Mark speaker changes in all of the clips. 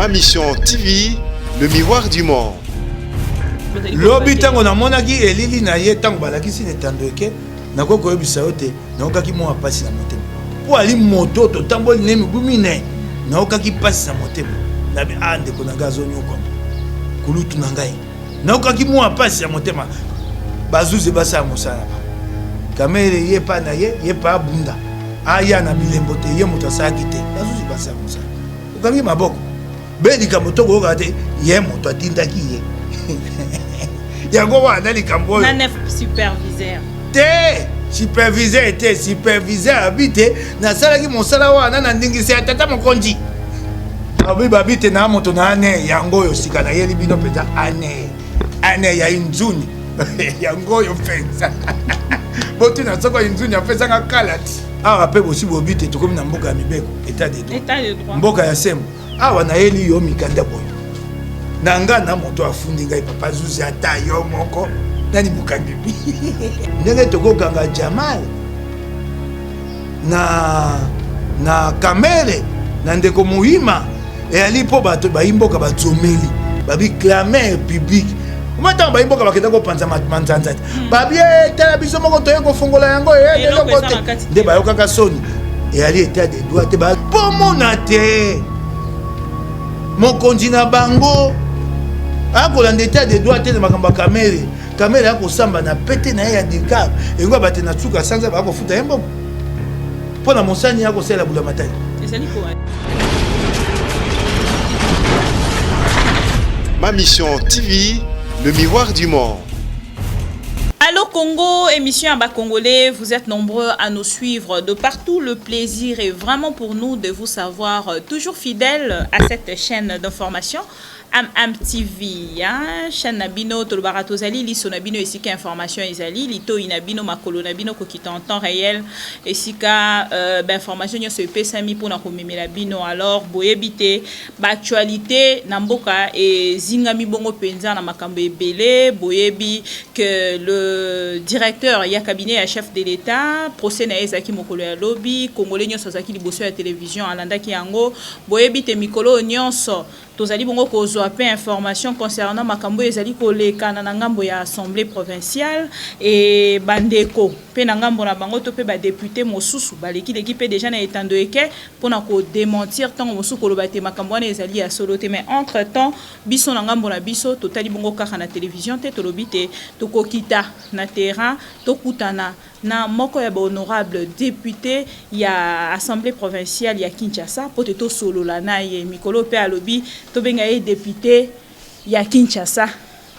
Speaker 1: Ma mission TV, le miroir du monde.
Speaker 2: Lobi tango na monaki elili na ye tango balakisi netandoke nako koyebisa yote nakokaki mwa pasi na motema po ali moto to tamboli ne migumine nakokaki pasi na motema na bi ande ko na gazo nyoko kulutu na ngai nakokaki mwa pasi ya motema bazuze basa mosala kamere ye pa na ye pa bunda aya na bilembo te ye moto asaki te bazuze basa mosala okangi maboko bedika motoko okate ye moto atindaki ye Yango wana likambo
Speaker 3: na nef superviseur
Speaker 2: te superviseur te superviseur habite na sala ki mosala wana na ndingisi ya tata mokonzi abi babite na moto na ane yango yo sika na yeli bino peta ane ya inzuni yango yo fenza botu na soko inzuni afesa nga kalati awa pe bosi bobite tokomi na mboka ya mibeko état de droit mboka ya sembo awa na yeli yo mikanda boyo nanga na moto afundi ngai papa zuzi ata yo moko nani mukangi ndenge tokokanga Jamal na kamere na ndeko muhima e alipo bato baimboka batsomeli babi clamer public umata baimboka bakenda ko panza manzanza babi tala biso moko toye ko fongola yango e de côté nde bayoka ka soni e ali état de droit te ba pomona te mokonzi na bango akolanda état de droit te na makambo kamere kamere akosamba na pete na ye ya dikab engo bate na tsuka sanza bakofuta ye mbongo mpo na mosani akosala bula matali
Speaker 1: Ma mission TV, le miroir du monde.
Speaker 3: Allô Congo, émission à bas congolais, vous êtes nombreux à nous suivre de partout. Le plaisir est vraiment pour nous de vous savoir toujours fidèles à cette chaîne d'information. TV, chaîne Nabino, Tolbarato Zali, Liso Nabino, et Sika Information Ezali, Lito Inabino, Makolo Nabino, qui est en temps réel, et Sika Information, Nyo Sepe Sami pour Nakomeme Nabino. Alors, Boyebite, Actualité, Namboka et Zingami Bongo Penza, Namakambe Bele, Boyebi, que le directeur, ya cabinet à chef de l'État, procès na Ezaki Mokolo ya Lobby, Congolais Nyo Sazaki Liboso ya télévision, Alanda Kiango, Boyebite Mikolo Nyonso. Tozali bongo kozwa pe information concernant makambo ezali koleka na ngambo ya assemblée provinciale et bandeko pe na ngambo na bango to pe ba député mosusu baleki l'équipe déjà na etando eke pona ko démentir tant mosusu koloba te makambo na ezali ya solo te mais entre temps biso na ngambo na biso totali bongo kaka na télévision te tolobi te tokokita na terrain tokutana na moko ya honorable député ya assemblée provinciale ya Kinshasa poteto solo la na ye mikolo pe alobi to benga ye député ya Kinshasa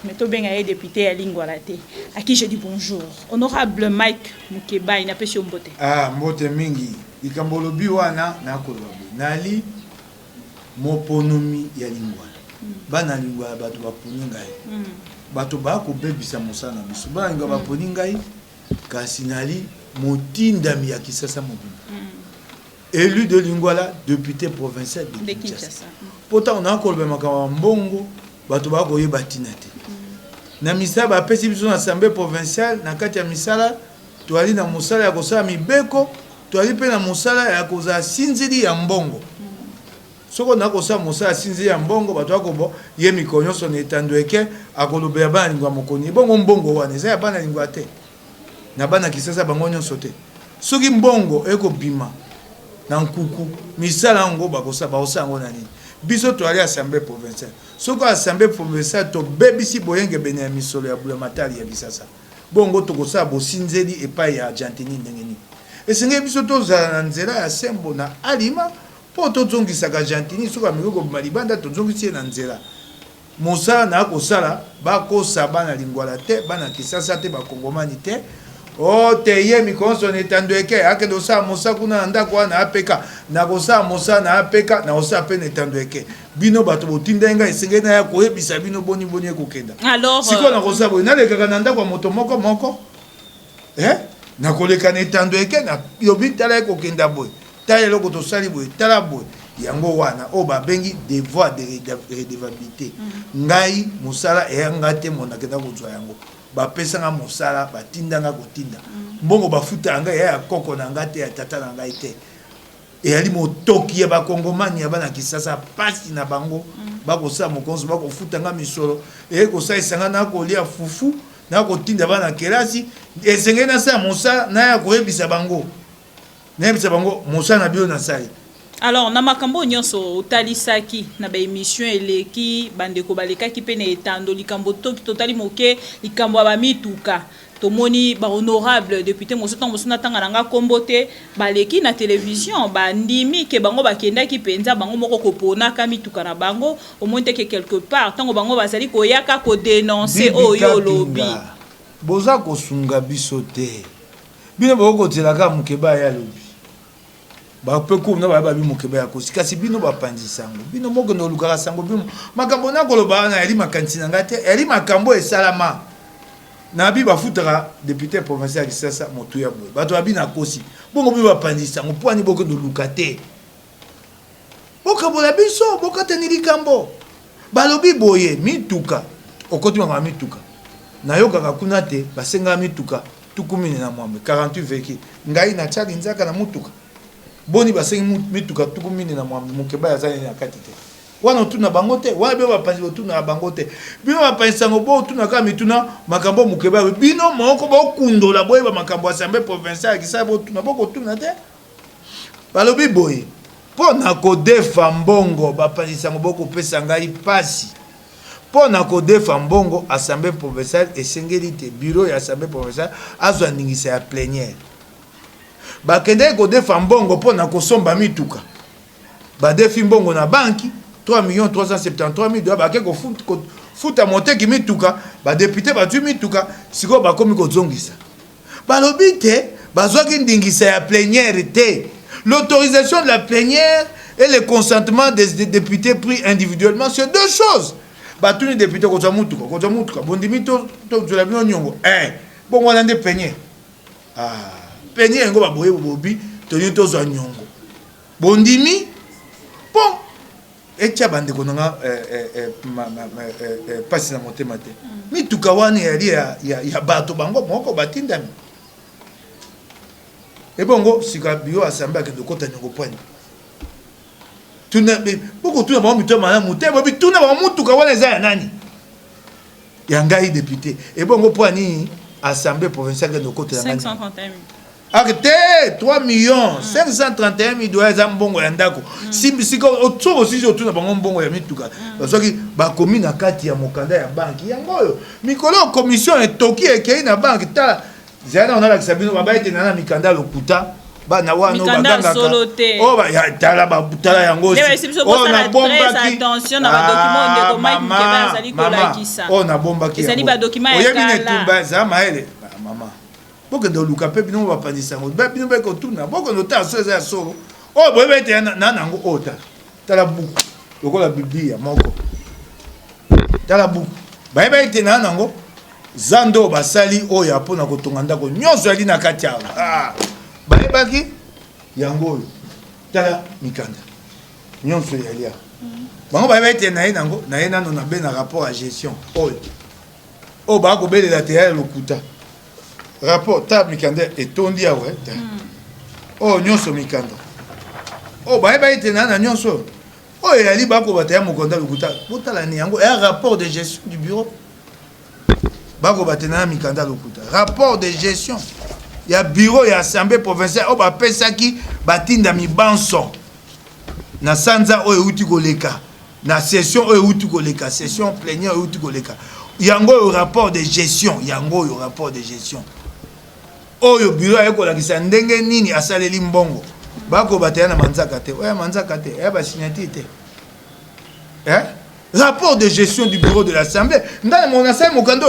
Speaker 3: mais to benga ye député ya Lingwala te à qui je dis bonjour honorable Mike Mukeba ina pesi mbote
Speaker 2: mbote mingi ikambolo bi wana na koloba nali moponomi ya Lingwala bana Lingwala bato baponi ngai bato ba ko bebisa mosana biso ba nga baponi ngai kasi nali motindami ya Kisasa mobimba élu de Lingwala député provincial de Kinshasa. Pourtant on a encore le mbongo bato ba ko yeba tinate. Na misala ba pesi biso na assemblée provinciale na kati ya misala to ali na mosala ya kosala mibeko to ali pe na mosala ya koza sinzili ya mbongo. Soko na kosala mosala sinzili ya mbongo bato akobo ye mikonyo so na etando eke akolobela bana lingwa mokoni bongo mbongo wana eza ya bana lingwa te. Na bana Kisasa bango nyonso te. Soki mbongo eko bima na nkuku misala ngo bakosa ngo na nini biso to ali assemblée provinciale soko assemblée provinciale to bebisi boyenge bene ya misolo ya bula matali ya Kisasa bongo to kosa bosinzeli epai ya Argentine ndengeni esenge biso to za na nzela ya sembo na alima po to zongisa ka Argentine soko amiko malibanda to zongisi na nzela mosala na kosala bakosa bana Lingwala te bana Kisasa te ba kongomani te o te ye mikonso netando eke ake dosa mosa kuna ndako na apeka na kosa mosa na apeka na osa pe netando eke bino bato botinda nga esenge na ya koyebisa bino boni ekokenda
Speaker 3: alors
Speaker 2: siko na kosa bo na leka na ndako moto moko na koleka netando eke na yobi tala ekokenda boy tala loko to sali boy tala boy yango wana o ba bengi devoir de redevabilité ngai musala e ngate mona kenda kozwa yango bapesa nga mosala batinda nga kotinda mbongo bafuta nga ya koko na nga te ya tata na ngai te et ali motoki ya ba kongomani ya bana kisasa pasi na bango bako sa mokonzo bako futanga misolo et ko sa isanga na ko lia fufu na ko tinda bana kelasi esenge na sa mosa na ya ko ebisa bango na ebisa bango mosa na bio na sai.
Speaker 3: Alors na makambo nyonso utalisaki na ba émission eleki bandeko balekaki pe na etando likambo toki totali moke likambo ba mituka tomoni ba honorable député mosoto mosuna tanga nanga kombote baleki na télévision bandimi ke bango bakendaki penza bango moko kopona ka mituka na bango au moins que quelque part tango bango bazali koyaka ko dénoncer oyo lobi
Speaker 2: boza ko sunga bisote bino boko telaka mukeba ya lobi ba pe ko na ba bi mukeba ya kosi kasi bino ba panzi sango bino moko no lukaka sango bino makambo na koloba na yali makanti na ngate yali makambo esalama na bi ba futaka député provincial kisasa motu ya boy bato abi na kosi bongo bi ba panzi sango poani boko no lukate boka bola biso boka tenili kambo balobi boye mituka okoti manga mituka na yoka kakuna te basenga mituka tukumine na mwambe 48 veki ngai na chali nzaka na mutuka boni basengi mituka tukumine na mwambe mukeba ya zani na kati te wana tuna bango te wana be bapanzi tuna bango te bino bapanzi sango bo tuna ka mituna makambo mukeba bino moko ba kundola boye ba makambo assemblée provinciale ki sa bo tuna boko tuna te balobi boye pona ko defa mbongo bapanzi sango boko pesa ngai pasi pona ko defa mbongo assemblée provinciale esengeli te bureau ya assemblée provinciale azwa ningisa ya plénière bakende ko defa mbongo pona ko somba mituka ba defi mbongo na banki 3 373 000 ba ke ko futa monte ki mituka ba député ba tu mituka siko ba komi ko zongisa balobi te bazwa ki ndingisa ya plénière te l'autorisation de la plénière et le consentement des députés pris individuellement c'est deux choses. Batuni député ko mutuka bondimi to la bino nyongo bon wana nde peñe peñe ngo ba boye bobi to ni to zo nyongo bondimi bon etia bande ko nga pasi na motema te mituka wana ya bato bango moko batindami e bongo sika bio assemblée ke dokota nyongo point tuna boko tuna ba mutu mana mutu bobi tuna ba mutuka wana eza ya nani ya ngai député e bongo poani assemblée provinciale de côté
Speaker 3: 531 000
Speaker 2: arrêtez 3 531 000 dollars za mbongo ya ndako si ko otso aussi tuna ba mbongo ya mituka parce que ba komi na kati ya mokanda ya banki yango mikolo commission etoki ekei na banki ta zana ona la kisabino ba ete na mikanda lokuta bana wana baganga o ba ya tala ba butala yango
Speaker 3: o na bomba ki attention na ba document ndeko Mike Mukeba azali kolakisa
Speaker 2: o na bomba ki
Speaker 3: ezali ba document ya kala
Speaker 2: tumba za maele mama boko ndo luka pe bino ba pandisa ngo ba bino ba ko tuna boko no ta so za so o bo bete na nango ota tala buku lokola biblia moko tala buku ba ete na nango zando basali o ya pona ko tonga ndako nyonso ali na kati ya bayebaki yango oyo tala mikanda nyonso yalia bango bayeba ete na ye nango na ye nano na be na rapport à gestion oyo bakobelela te ya lokuta rapport ta mikanda etondi awe oyo nyonso mikanda oyo bayeba ete na nyonso oyo yali bakobata ya mokonda lokuta botala ni yango ya rapport de gestion du bureau bakobata na mikanda lokuta rapport de gestion ya bureau ya assemblée provinciale o ba pesaki batinda mibanso na sanza o euti koleka na session o euti koleka session plénière o euti koleka yango yo rapport de gestion yango yo rapport de gestion oyo bureau ya kolakisa ndenge nini asaleli mbongo bako bataya na manzaka te oya manzaka te ya ba signature te rapport de gestion du bureau de l'assemblée ndana mon assemblée mokando.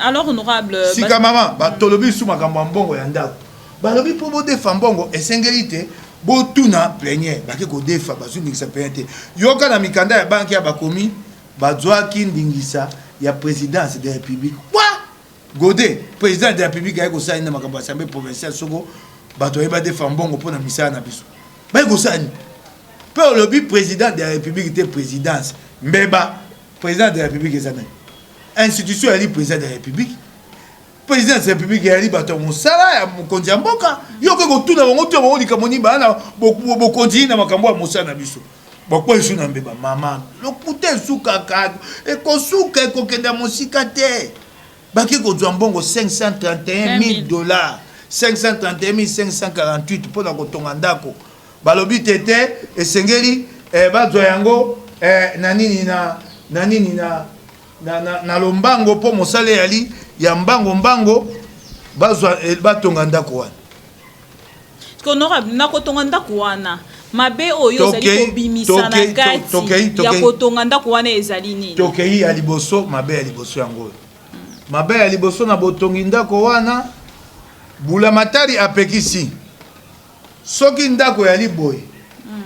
Speaker 3: Alors honorable
Speaker 2: sika mama batolobi suma kambo mbongo ya ndako balobi po bo defa mbongo esengeli te bo tuna plénière bake ko defa bazu ndingisa plénière te yoka na mikanda ya banki ya bakomi bazwaki ndingisa ya présidence de la république quoi Godé président de la république ya ko saina makambo assemblée provinciale soko bato yeba defa mbongo pona misala na biso ba ko sani pe lobi président de la république était présidence mbeba président de la république ezana institution ali président de la république président de la république ali bato mosala ya mokonzi ya mboka yo ke kotuna bango to bango likamoni bana bokonzi na makambo ya mosala biso bakwa esu na mbeba mama lokuta esuka ka ekosuka ekokenda mosika te baki kozwa mbongo $531,000 $531,548 mpona kotonga ndako balobi tete esengeli bazwa yango na nini na lombango mpo mosala yali ya mbango bazwa batonga ndako wana
Speaker 3: honorable na kotonga ndako wana mabe oyo ozali kobimisa na kati ya kotonga ndako wana ezali nini
Speaker 2: tokei ya liboso mabe ya liboso yango mabe ya liboso na botongi ndako wana Bulamatari apekisi soki ndako ya liboye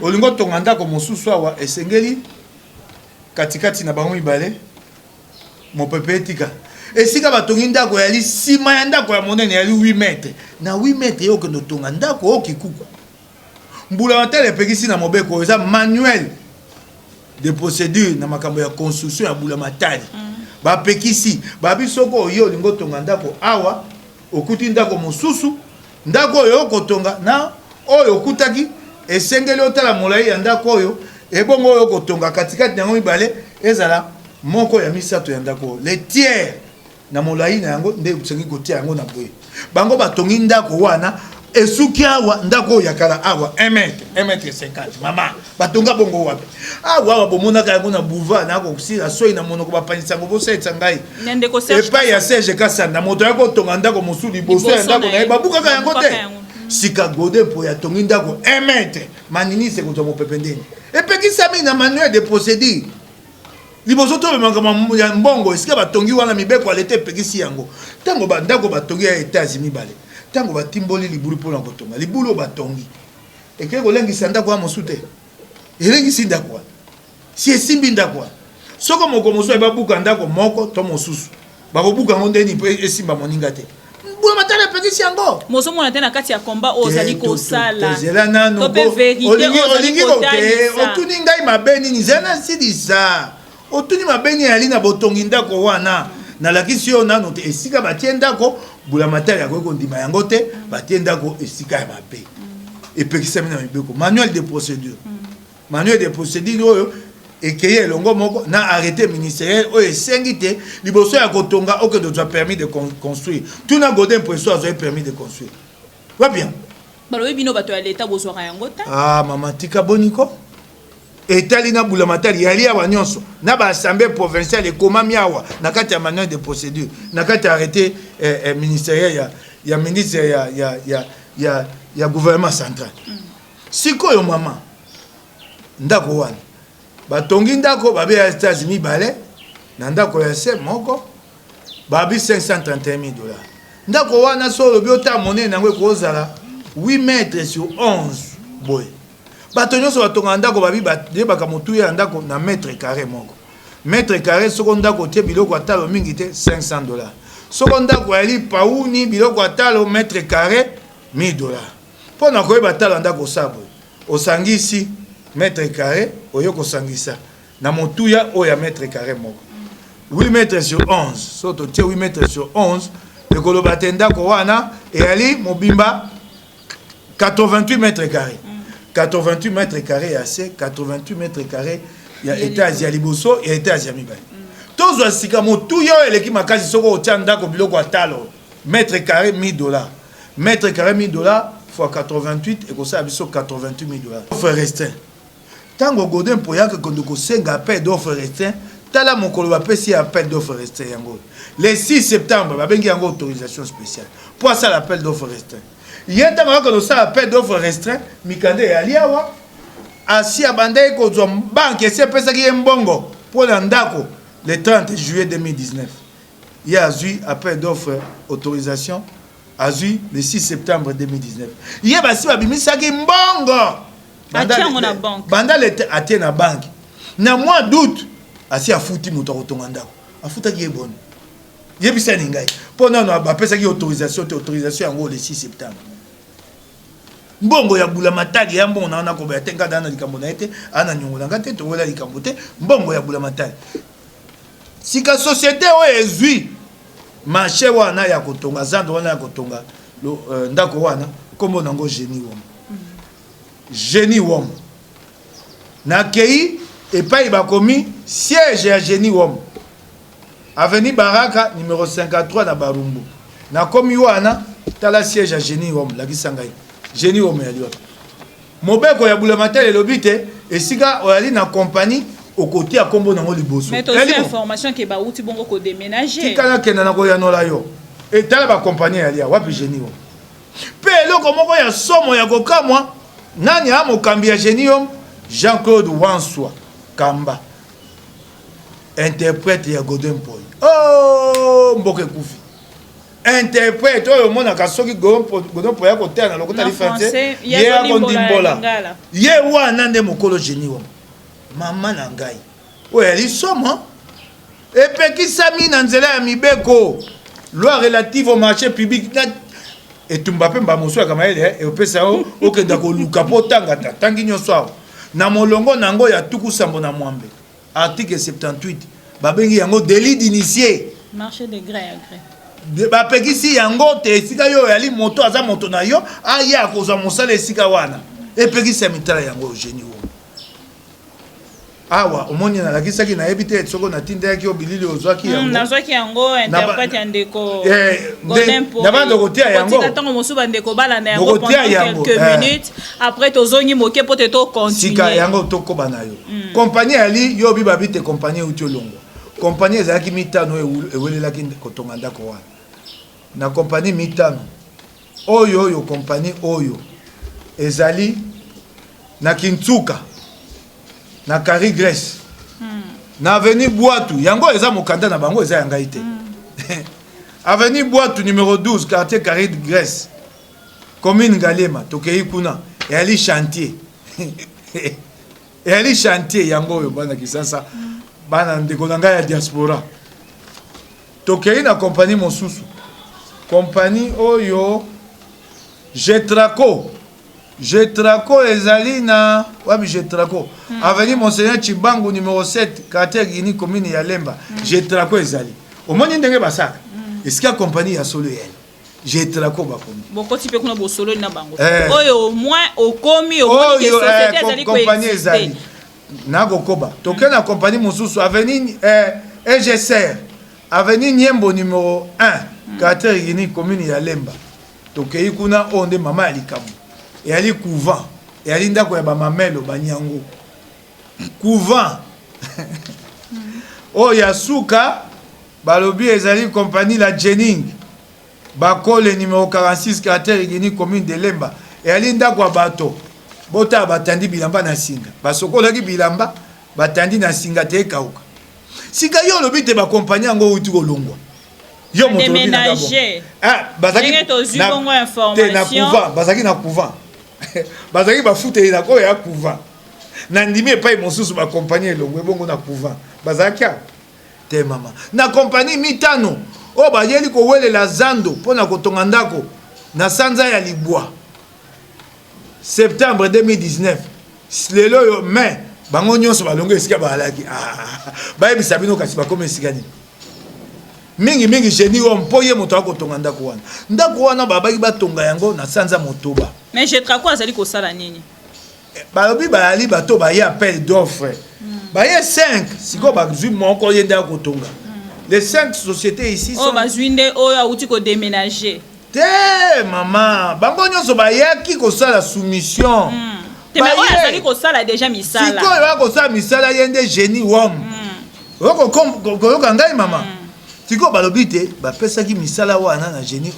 Speaker 2: olingo tonga ndako mosusu awa esengeli katikati na bango mibale mopepe etika esika batongi ndako ya lisima ya ndako ya monene ya 8 metre na 8 metre yo kendo tonga ndako okikuku Bulamatari apekisi na mobeko eza manuel de procédure na makambo ya construction ya Bulamatari bapekisi babisoko oyo olingo tonga ndako awa okuti ndako mosusu ndako oyo kotonga na oyo okutaki esengeli otala molai ya ndako oyo ebongo oyo kotonga katikati yango mibale ezala moko ya misato ya ndako le tiers na molai na yango nde usengi kotia yango na boye bango batongi ndako wana esuki awa ndako ya kala awa 1 mètre 50 mama batonga bongo wapi awa bomonaka yango na boulevard na kokusila soi na monoko bapanisa ngo bosetsa ngai epai ya Serge Kasanda moto ya kotonga ndako mosusu liboso ya ndako na ye babukaka yango te sika gode po ya tongi ndako 1 mètre manini se koto mopepe ndeni epekisami na manuel de procédure liboso to bemaka ya mbongo esika batongi wana mibeko alete epekisi yango tango bandako batongi ya etage mibale tango batimboli libulu pona kotonga libulu batongi eke kolengisa ndako wa mosute elengisi ndako si esimbi ndako soko moko mosu babuka ndako moko to mosusu bakobuka ngo ndeni pe esimba moninga te Bulamatari apekisi yango
Speaker 3: moso mona te na kati ya komba ozali kosala
Speaker 2: tozela nano olingi kote otuni ngai mabeni nizana sidisa otuni mabeni yali na botongi ndako wana na lakisi yo nano te esika batie ndako Bulamatari akoki kondima yango te batie ndako esika ya mabe epekisami na mibeko manuel de procédure oyo ekeye elongo moko na arrêté ministériel oyo esengi te liboso ya kotonga okende ozwa permis de construire tuna Godin Mpoeso azwai permis de construire va bien
Speaker 3: balobi bino bato ya leta bozwaka yango te
Speaker 2: mama tika boniko etali na Bulamatari yali awa nyonso na baassemblée provinciale ekomami awa na kati ya manuel de procédure na kati ya arrêté ministériel ya ministre ya gouvernement central sikoyo mama ndako wana batongi ndako babe ya États-Unis bale na ndako ya se moko babi $531,000 ndako wana solo biota monene nango ekozala 8 mètres sur 11 boy bato nyonso batonga ndako babi bayebaka motuya ya ndako na mètre carré moko mètre carré soko ndako tie biloko atalo mingi te $500 soko ndako yali pauni biloko atalo mètre carré $1,000 mpona koyeba talo ndako sabo osangisi mètre carré oyo kosangisa na motuya oya mètre carré moko 8 mètres sur 11 soto tie 8 mètres sur 11 ekoloba te ndako wana eyali mobimba 88 mètres carrés 88 mètres carrés ya se 88 mètres carrés ya étage ya liboso ya étage ya mibale tozwa sika motuya oyo eleki makasi soko otia ndako biloko atalo mètre carré $1,000 mètre carré $1,000 fois 88 ekosala biso $88,000 offre restreint tango Godin Mpoyaka kondo kosenga appel d'offre restreint tala mokolo bapesi appel d'offre restreint yango le 6 septembre babengi yango autorisation spéciale pour ça l'appel d'offre restreint yenda ngaka no ça appel d'offre restreint mikande ya liawa asi abandai kozwa banque esi pesa ki mbongo pour la ndako le 30 juillet 2019 il y a eu appel d'offre autorisation azui le 6 septembre 2019 il y a basi babimisaki mbongo banda lete atie na banque na mois d'août asi afuti moto akotonga ndako afutaki ye boni yebisani ngai mpo nano bapesaki autorisation te autorisation yango le 6 septembre mbongo ya Bulamatari ya mbongo naona koba te ngada na likambo na ete ana nyongola ngate to wala likambo te mbongo ya Bulamatari sika société oyo ezwi marché wana ya kotonga zando wana ya kotonga ndako wana kombo nango Génie Wom. Génie Wom. Nakei epai bakomi siège ya Génie Wom. Avenue Baraka numéro 53 na Barumbu. Na komi wana tala siège ya Génie Wom la kisangai. Génie Wom ya liwa. Mobeko ya Boulamatel elobite esika oyali na compagnie au côté à kombo nango liboso.
Speaker 3: Mais tu as une information qui ba outi bongo ko déménager.
Speaker 2: Tikana kena na ko ya nola yo. Et tala ba compagnie ya liwa wapi Génie Wom. Pe eloko moko ya somo ya kokamwa nani a mokambi ya Génie Wom Jean-Claude Wanswa Kamba. Interprète ya Godin Poy. Oh, mboke kufi. Interprète oyo mona kasoki Godin Poy ya kotea na lokota li français. Ye akondimbola. Ye wana nde mokolo Génie Wom. Mama na ngai. Oyo ali somo. Epekisami na nzela ya mibeko. Loi relative au marché public. Et tumbape mba moso kama ele e opesa o okenda ko luka potanga tangi nyonso awo. Na molongo nango ya tuku sambo na mwambe. Article 78 babengi yango délit d'initié
Speaker 3: marché de gré à gré
Speaker 2: bapekisi yango te esika yo yali moto aza moto na yo aya akozwa mosala esika wana epekisi ya mitala yango Génie Wom awa omoni na lakisaki na ebite soko na tindaki yo bilili ozwaki yango
Speaker 3: nazwaki yango interprète ya ndeko
Speaker 2: Godin Poy na bando kotia yango
Speaker 3: tango mosuba ndeko bala na yango pendant quelques minutes après tozongi moke pote to continuer
Speaker 2: sika yango tokoba na yo compagnie ali yo bi babite compagnie uti olongo compagnie ezalaki mitano ewelelaki kotonga ndako wana na compagnie mitano oyo compagnie oyo ezali na Kintsuka na Kari Grèce na avenue Boitou yango eza mokanda na bango eza yanga ite avenue Boitou numéro 12 quartier Kari Grèce commune Galema tokei kuna yali chantier yali chantier yango oyo bana kisasa bana ndeko na ngai ya diaspora tokei na compagnie mosusu compagnie oyo Jetraco ezali na wabi Jetraco avenue Monseigneur Chibangu numéro 7 quartier Guini commune ya Lemba Jetraco ezali omoni ndenge basaka esika compagnie ya solo yel Jetraco bakomi
Speaker 3: bokoti pe kuna bosolo na bango oyo au moins okomi omoni ke société ezali ko
Speaker 2: compagnie ezali na kokoba toke na compagnie mosusu avenue EGCR avenue Niembo numéro 1 quartier Guini commune ya Lemba tokei kuna onde mama ya likambo yali couvent yali ndako ya bamamelo banyango couvent o ya suka balobi ezali compagnie la Jenning bakole numéro 46 quartier Guini commune de Lemba yali ndako ya bato bota batandi bilamba na singa basokolaki bilamba batandi na singa te kauka sika yo lobi te ba compagnie ngo uti kolongwa yo moto lobi na gabo bazaki
Speaker 3: na information
Speaker 2: na couvent bazaki na couvent bazaki bafute na ko ya couvent na ndimi epai mosusu ba compagnie elongwe bongo na couvent bazaki te mama na compagnie mitano o bayeli ko welela zando pona kotonga ndako na sanza ya Libwa septembre 2019 lelo yo mai bango nyonso balongo esika balaki bayebisa bino kasi bakoma esika nini mingi Génie Wom po ye moto akotonga ndako wana babaki batonga yango na sanza motoba
Speaker 3: mais Jetraco azali kosala nini
Speaker 2: balobi bayali bato baye appel d'offre baye 5 siko bazwi moko ye nda kotonga les 5 sociétés ici
Speaker 3: sont bazwi nde oyo auti ko déménager
Speaker 2: te mama bango nyonso bayaki kosala soumission
Speaker 3: te mais oyo azali kosala déjà misala
Speaker 2: siko oyo akosala misala ye nde Génie Wom okoyoka ngai mama siko balobi te bapesaki misala wana na Génie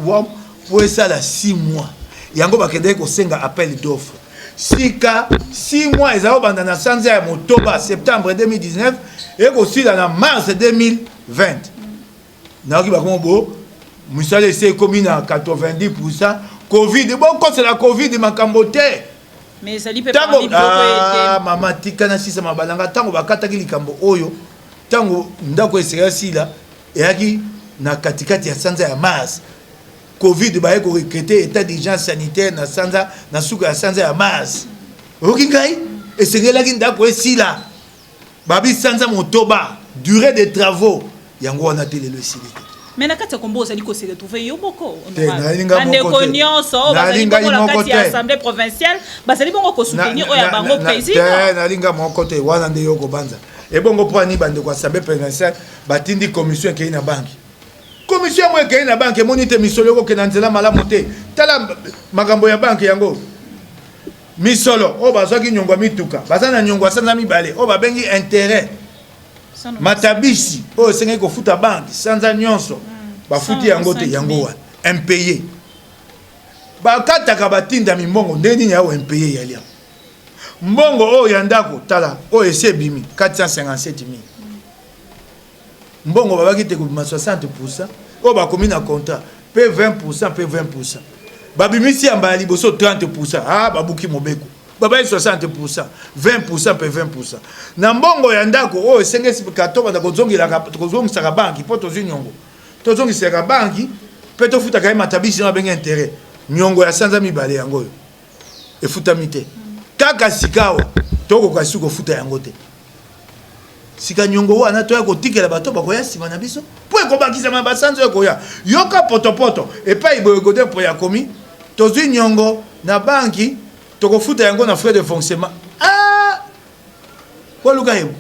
Speaker 2: Wom po esala 6 mois yango bakendeki kosenga appel d'offre sika 6 mois ezali banda na sanza ya motoba septembre 2019 ekosila na mars 2020 nayoki bakomo bo misala ese ekomi na 90% covid bokosela covid makambo te
Speaker 3: mais ezali pe parmi biloko ete
Speaker 2: mama tika na sisa mabalanga ntango bakataki likambo oyo ntango ndako esika sila eyaki na katikati ya sanza ya mars covid baye ko recruter état d'urgence sanitaire na sanza na suka ya sanza ya mars oki ngai esengelaki ndako esila babi sanza motoba durée des travaux yango wana te lelo esili te
Speaker 3: Mais na kati ya kombo ozali ko se retrouver yo boko
Speaker 2: ande
Speaker 3: konyoso bazali bongo la kati ya assemblée provinciale bazali bongo ko soutenir oya bango président
Speaker 2: na linga moko te wana nde yo ko banza e bongo po ani bande ko assemblée provinciale batindi commission ke na banki commission mo ke na banki monite misolo ko ke na nzela malamu te tala makambo ya banki yango misolo o bazaki nyongwa mituka bazana nyongwa sanza mibale o babengi intérêt matabisi o sengi ko futa banki sanza nyonso bafuti yango te yango wa impayé bakataka batinda mimbongo ndeni ya impayé yalia mbongo o yandako tala o esebimi 457 000 mbongo babaki te ko 60% o bakomi na contrat pe 20% pe 20% babimisi yamba liboso 30%. Ah, babuki mobeko. Baba 60%, 20% pe 20%. Na mbongo ya ndako o esengesi kato na kozongisa banki po tozi nyongo. Tozongisa banki pe tofuta kay matabisi na benga intérêt. Nyongo ya sanza mibale yango yo. Efuta mite. Kaka sikawa toko kasuko futa yango te. Sika nyongo wana to ya kotikela bato bakoya sima na biso. Po ekobakisa mabasanzo ekoya. Yoka potopoto e pa iboyogode po ya komi. Tozi nyongo na banki toko futa yango na frais de fonctionnement. Ah! Kwa luka hebo.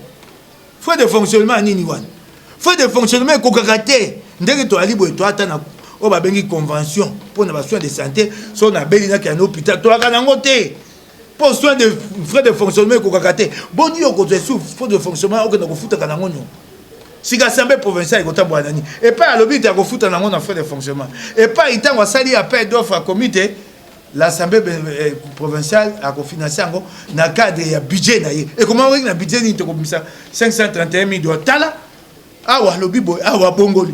Speaker 2: Frais de fonctionnement nini wana? Frais de fonctionnement kokakate. Ndenge to alibo to ata na o ba bengi convention pour na soins de santé so na beli na ka na hôpital to aka nango te. Pour soins de frais de fonctionnement kokakate. Boni yo ko tsu frais de fonctionnement o ke na ko futa kana ngonyo. Si assemblée provinciale ko tambwa nani et pas lobby ta ko futa nango na frais de fonctionnement et pas itango sali appel d'offre à comité l'assemblée provinciale a cofinancé ngo na cadre ya budget na ye et comment on na budget ni to ko misa 531 000 dollars tala awa lobby boy awa bongoli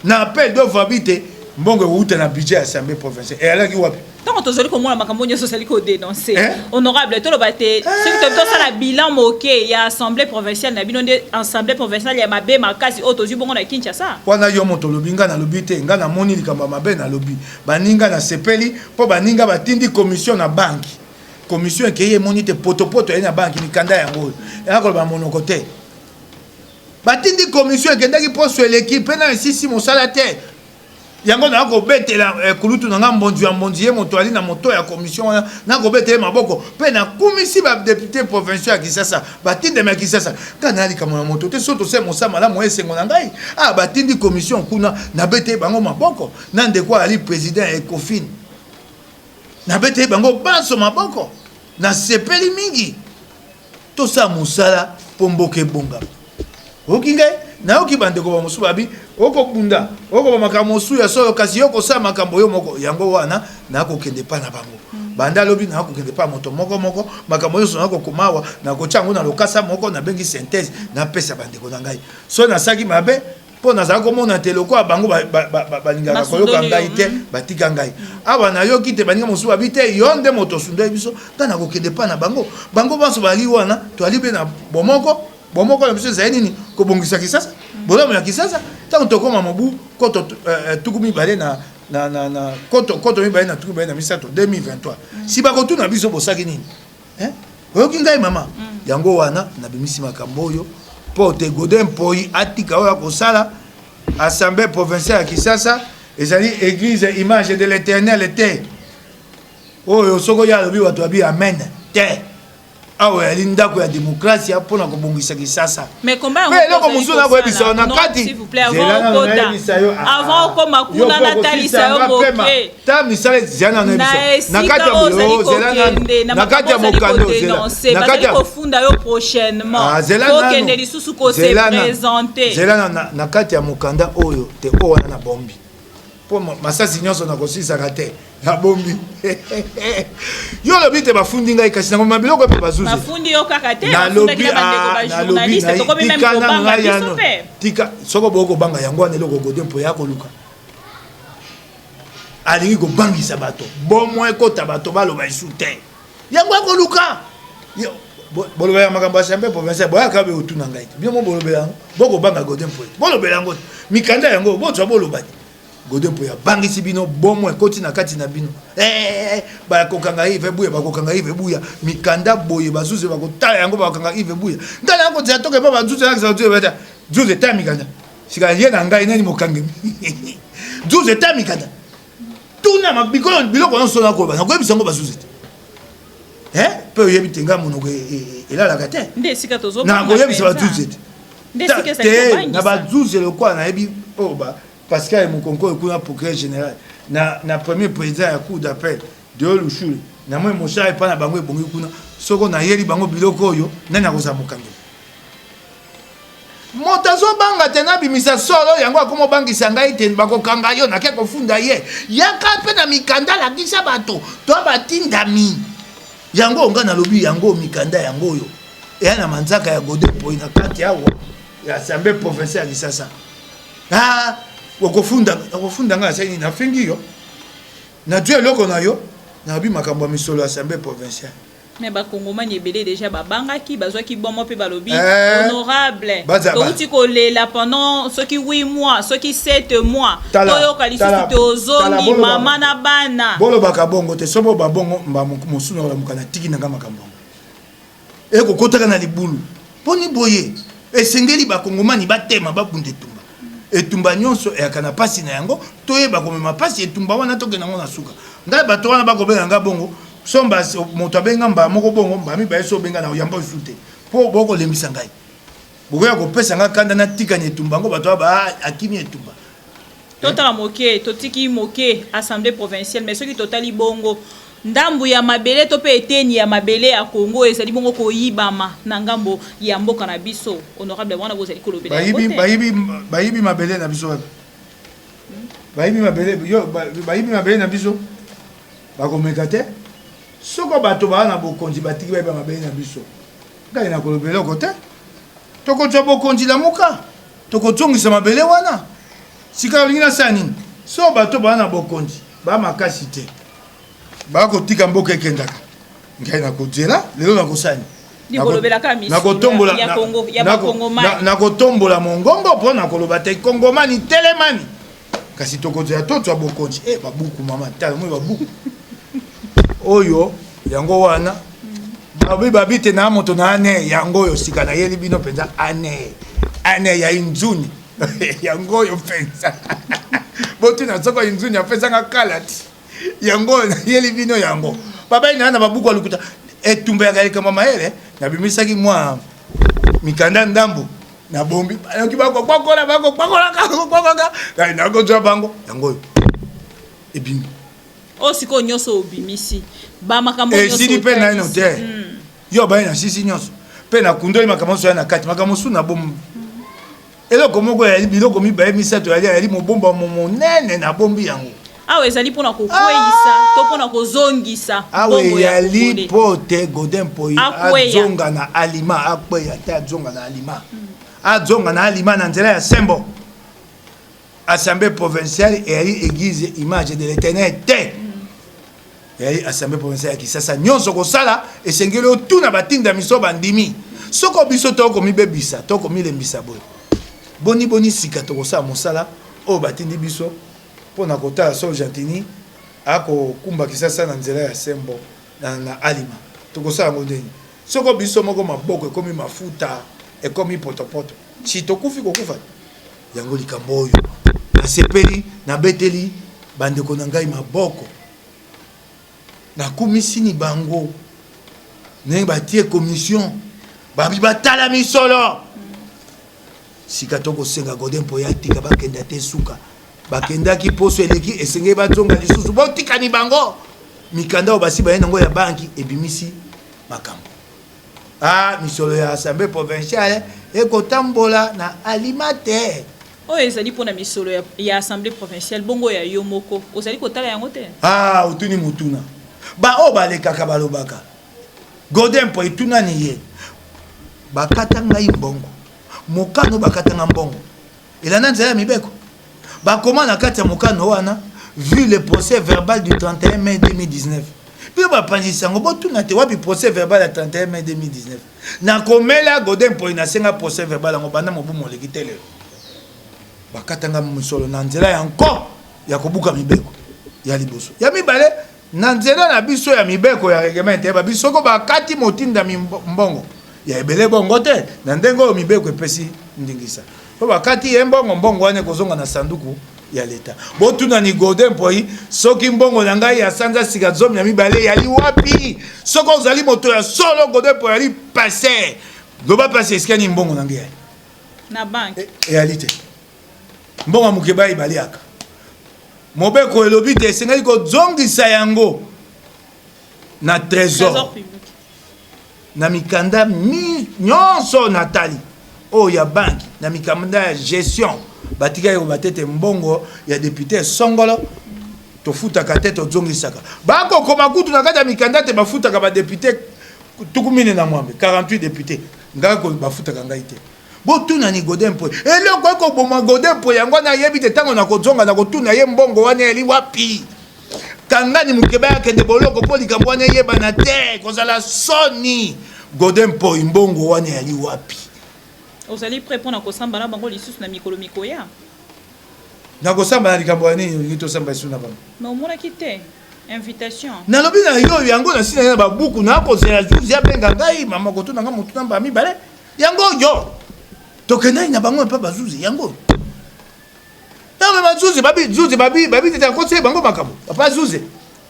Speaker 2: na appel d'offre habité mbongo wuta na budget assemblée provinciale et alaki wapi
Speaker 3: tant que tozali komona makambo nyoso sali ko dénoncer honorable to lobate ce que to sala bilan moké ya assemblée provinciale na bino de assemblée provinciale ya mabe makasi o tozu bongo na Kinshasa
Speaker 2: wana yo moto lobinga na lobby te nga na moni likamba mabe na lobby baninga na sepeli po baninga batindi commission na banki commission ke ye moni te potopoto ya na banki mikanda yango ya ko ba monoko te batindi commission ke ndaki poso l'équipe na sisi mosala te yango na ko betela kulutu na ngambonzi ya mbonzi ye moto ali na moto ya commission na ko betela maboko pe na kumisi ba député provincial ya Kisasa batinde ma Kisasa kana ali kama moto te soto se mosama la moesengo na ngai ah batindi commission kuna na betela bango maboko na ndeko ali président Ecofin na betela bango banso maboko na sepeli mingi to sa musala pomboke bonga okinga na oki bandeko ba musu babi oko bunda oko makambo musu ya solo kasi yoko sa makambo yo moko yango wana na ko kende pa na bango banda lobi na ko kende pa moto moko makambo yo so na ko kumawa na ko changu na lokasa moko na bengi synthèse na pesa bandeko na ngai so na saki mabe po na za ko mona teloko bango balinga ko yoka ngai te batika ngai awa na yo kite baninga musu babi te yonde moto sunda biso kana ko kende pa na bango banso bali wana to alibe na bomoko na biso zaini ni ko bongisa Kisasa bolamu ya Kisasa tango tokoma mobu koto tukumi bale na koto mi bale na tukumi bale na misato 2023 si ba kotu na biso bosaki nini oyoki ngai mama yango wana na bimisi makambo yo po te Godin Poi atika oya kosala assemblée provinciale ya Kisasa ezali église image de l'Éternel te oyo soko ya lobi watu abi amen te awe alindako ya démocratie pour na kobongisa Kisasa
Speaker 3: mais combat
Speaker 2: mais loko musuna boye biso na kati
Speaker 3: s'il vous plaît avant ko makuna na talisa yo moke
Speaker 2: tam misale zana na biso na kati ya bureau na kati ya mokando
Speaker 3: na kati ya kofunda yo prochainement ko kende lisusu ko se présenter
Speaker 2: zelana na kati ya mokanda oyo te o wana na bombi po masasi nyonso na kosisa te na bombi yo lobi te bafundi ngai kasi na mabiloko pe bazuzi
Speaker 3: bafundi yo kaka te
Speaker 2: na lobi ba journaliste to komi même ko banga biso pe tika soko boko banga yango ane loko Godin Poi ya koluka alingi ko bangisa bato bomo ekota bato baloba isu te yango akoluka bolobela ya makambo ya assemblée provinciale boyaka be otuna ngai bien mo bolobela boko banga Godin Poi bolobela yango mikanda yango botwa boloba Godin Poi bangisi bino bomo ekoti na kati na bino ba kokanga ive buya ba kokanga ive buya mikanda boye bazuze ba kotala yango ba kokanga ive buya ndala yango tya toke ba bazuze na kisa tuye bata zuze ta mikanda sika ye na ngai nani mokangemi 12 eta mikanda tuna mabikolo biloko nyonso nakoyeba nakoyebisa yango bazuzete mpe oyebi te nga monoko elalaka te nakoyebisa bazuzete te na bazuze lokola nayebi oyo pascal mokonko ekuna procureur général na premier président ya cour d'appel deo lushule namoi moshara epa na bango ebongi kuna soko nayeli bango biloko oyo nani akozala mokangeli moto azobanga te nabimisa solo yango akoma obangisa ngai te bakokanga yo nake kofunda ye yaka mpe na mikanda alakisa bato to batindami yango nga nalobi yango mikanda yango oyo eya na manzaka ya Godepoi na kati awa ya assemblée provinciale ya Kisasa okofunda nga asali na fingi yo na due eloko na yo nabi makambo ya misolo ya assemblée provinciale.
Speaker 3: Mais bakongomani ebele déjà babangaki bazwaki bomo pe balobi honorable touti kolela pendant soki 8 mois soki 7 mois toyo kalisusu tozongi mama na bana
Speaker 2: bolo bakabongo te sobo babongo mba musuna wala mukana tiki nanga makambo eko kotaka na libulu poni boye esengeli bakongomani batema babunde tumba etumba nyonso yakana pasi na yango toyeba komema pasi etumba wana tokena ngo na suka ngai bato wana bakobela nga bongo somba moto abenga mba moko bongo mba mi ba so benga na yamba usute po boko lembisa ngai bokoya kopesa nga kanda na tika nyetumba ngo bato ba akimi etumba
Speaker 3: totala moke totiki moke assemblée provinciale mais soki totali bongo ndambu ya mabele to pe eteni ya mabele ya Congo ezali bongo koyibama na ngambo ya mboka na biso honorable wana bozali kolobela
Speaker 2: bayibi mabele na biso bayibi mabele yo bayibi mabele na biso bakomeka te soko bato bana bokonzi batiki ba mabele na biso ngai na kolobela ko te tokotswa bokonzi la muka tokotsongisa mabele wana sika lingina sani so bato bana bokonzi ba makasi te bakotika mboka ekendaka ngai na kodzela lelo na kosani nakotombola mongongo mpo na koloba te kongomani telemani kasi tokodzela totwa bokonzi babuku mama tala moi babuku oyo yango wana babi te na moto na ane yango oyo sika na yeli bino penza ane ya inzuni yango oyo penza botu na soko inzuni apesa nga kalati yango na yeli bino yango baba ina na babuku alukuta etumba ya kalika mama ele na bimisaki mwa mikanda ndambu na bombi yoki bako kwakola na kozwa bango yango oyo ebimi
Speaker 3: osiko nyoso obimisi ba makambo nyoso
Speaker 2: esili pe na ino te yo ba ina sisi nyoso pe na kundoli makambo so na kati makambo su na bom eloko moko ya biloko mibaye misato ya mobomba monene na bombi yango
Speaker 3: awe ezali pona kokweyisa to pona kozongisa
Speaker 2: awe yali pote Godepoi azonga na alima akweya te azonga na alima azonga na alima na nzela ya sembo assemblée provinciale et église image de l'Éternel te et assemblée provinciale qui ça nyonso ko sala esengeli otuna batinda miso bandimi soko biso to ko mibebisa to ko milembisa boy boni sika to ko sa mosala o batindi biso pona kota so jantini ako kumba kisasa na nzela ya sembo na alima to ko sa modeni soko biso moko maboko ekomi mafuta ekomi potopoto si to kufi ko kufa yango likambo oyo nasepeli na beteli bandeko na ngai maboko nakumisini bango ndenge batie commission babi batala misolo sika tokosenga Godepoi atika bakenda te suka bakendaki poso eleki esengeli bazonga lisusu botikani bango mikanda oyo basi baye nango ya banki ebimisi makambo misolo ya assemblée provinciale ekotambola na alimate
Speaker 3: oyo ezali pona misolo ya assemblée provinciale bongo ya yo moko ozali kotala yango te
Speaker 2: otuni mutuna oyo balekaka balobaka Godepoi etunani ye bakata ngai mbongo mokano bakatanga mbongo elanda nzela ya mibeko bakoma na kati ya mokano wana vu le procès verbal du 31 mai 2019 mpe bapanzisa yango botuna te wapi procès verbal ya 31 mai 2019 nakomela Godepoi nasenga procès verbal yango banda mobumu oleki te lelo bakatanga misolo na nzela yango ya kobuka mibeko ya liboso ya mibale na nzela na biso ya mibeko ya règlement te babiso ko bakati motinda mbongo ya ebele bongo te na ndenge oyo mibeko epesi ndingisa po bakati ye mbongo wana kozonga na sanduku ya leta botuna ni Godin Poi soki mbongo na ngai ya sanza sika zomi ya mibale yali wapi soko ozali moto ya solo Godin Poi yali passé loba passé eskani mbongo na ngai
Speaker 3: na banque
Speaker 2: yali te mbongo mukeba ibaliaka mobeko elobi te esengali kozongisa yango na trésor na mikanda nyonso natali o ya banki na mikanda ya gestion batika yo batete mbongo ya député songolo tofutaka te tozongisaka bakokoma kutu na kati ya mikanda te bafutaka badéputé tukumine na mwambe 48 député ngako bafutaka ngai te botuna ni Godin Poi eloko ekoboma Godin Poi yango nayebi te ntango nakozonga na kotuna ye mbongo wana eli wapi kangani mukeba yakende boloko mpo likambo wana eyebana te kozala soni Godin Poi mbongo wana yali wapi
Speaker 3: ozali prêt pour na kosamba na bango lisusu na mikolo mikoya
Speaker 2: na kosamba na likambo wana nini tosamba lisusu na bango
Speaker 3: mais omonaki te invitation
Speaker 2: nalobi na yo yango na sina na babuku na kozela juzi abenga ngai mama kotuna nga motu namba mibale yango yo tokendai na bango mpa bazuzi yango yango bazuzi babi tete akose bango makambo papa zuzi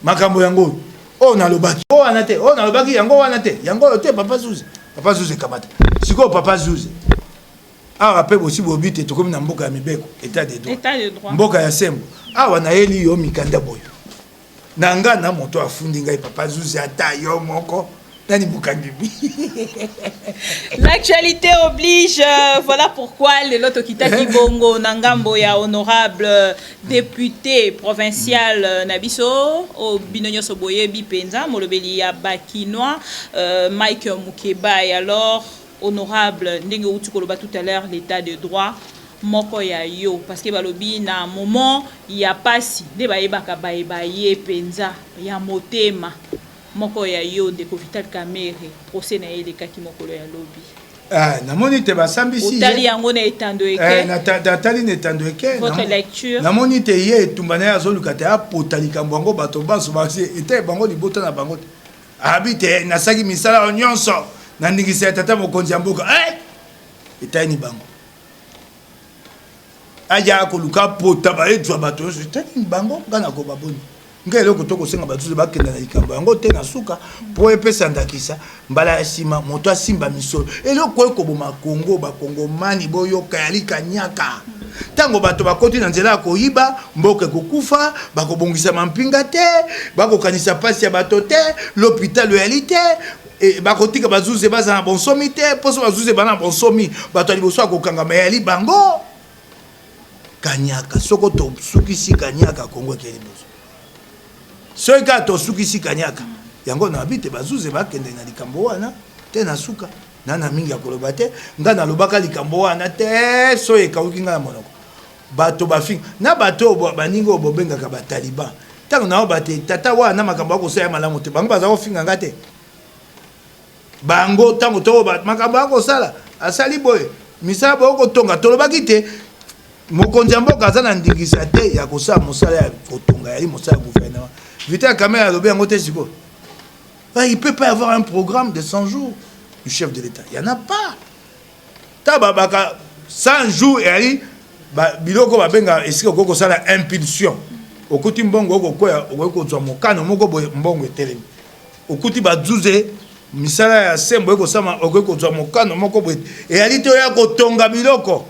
Speaker 2: makambo yango o nalobaki o wana te o nalobaki yango wana te yango te papa zuzi kamata siko papa zuzi awa pe bosi bobi te tokomi na mboka ya mibeko état de droit mboka ya sembo awa na yeli yo mikanda boyo na nga na moto afundi ngai papa zuzi ata yo moko nani mukangibi.
Speaker 3: L'actualité oblige, voilà pourquoi le Loto Kitaki Bongo Nangambo ya honorable député provincial Nabiso au Binonyo Soboye Bipenza Molobeli ya Bakinois Mike Mukeba et alors honorable ndenge utukoloba tout à l'heure l'état de droit moko ya yo parce que balobi na moment ya pasi nde bayebaka baye penza ya motema moko ya yo de Vital Kamerhe procès na ele kaki mokolo ya lobi
Speaker 2: na moni te basambisi
Speaker 3: utali yango na etando eke
Speaker 2: na tali na etando eke
Speaker 3: votre lecture
Speaker 2: na moni te ye tumbana ya zoluka te apota likambo yango bato baso basi ete bango libota na bango habite na saki misala nyonso na ndingisa tata mokonzi ya mboka etani bango aja ko luka pota ba etwa bato etani bango ngana ko baboni ngelo ko toko senga bato bakenda na likambo yango te na suka po epesa ndakisa mbala ya sima moto asimba misolo eloko ekoboma Kongo bakongo mani boyoka yalika nyaka tango bato bakoti na nzela ko yiba mboke kokufa bakobongisa mampinga te bakokanisa pasi ya bato te l'hôpital réalité et bakotika bazuze baza na bonsomi te poso bazuze bana bonsomi bato liboso akokanga mayali bango kanyaka soko to sukisi kanyaka Kongo ke liboso soka to sukisi kanyaka yango na bite bazuze bakende na likambo wana te na suka nana mingi akoloba te ngana lobaka likambo wana te so ekauki ngana monoko bato bafinga na bato baningo bobengaka ba Taliban tango na bate tata wana makambo akosaya malamu te bango baza kofinga ngate bango tango to makambo akosala asali boye misala boko tonga tolobaki te mokonzi ya mboka aza na ndingisa te ya kosala mosala ya kotonga yali mosala ya gouvernement Vital Kamerhe alobi yango te siko il peut pas y avoir un programme de 100 jours du chef de l'État il y en a pas tababaka 100 jours yali biloko babenga esika kokosala impulsion okuti mbongo okokoya okozwa mokano moko boye mbongo etelemi okuti bazuze misala ya sembo ekosama okozwa mokano moko boye eyali te oya kotonga biloko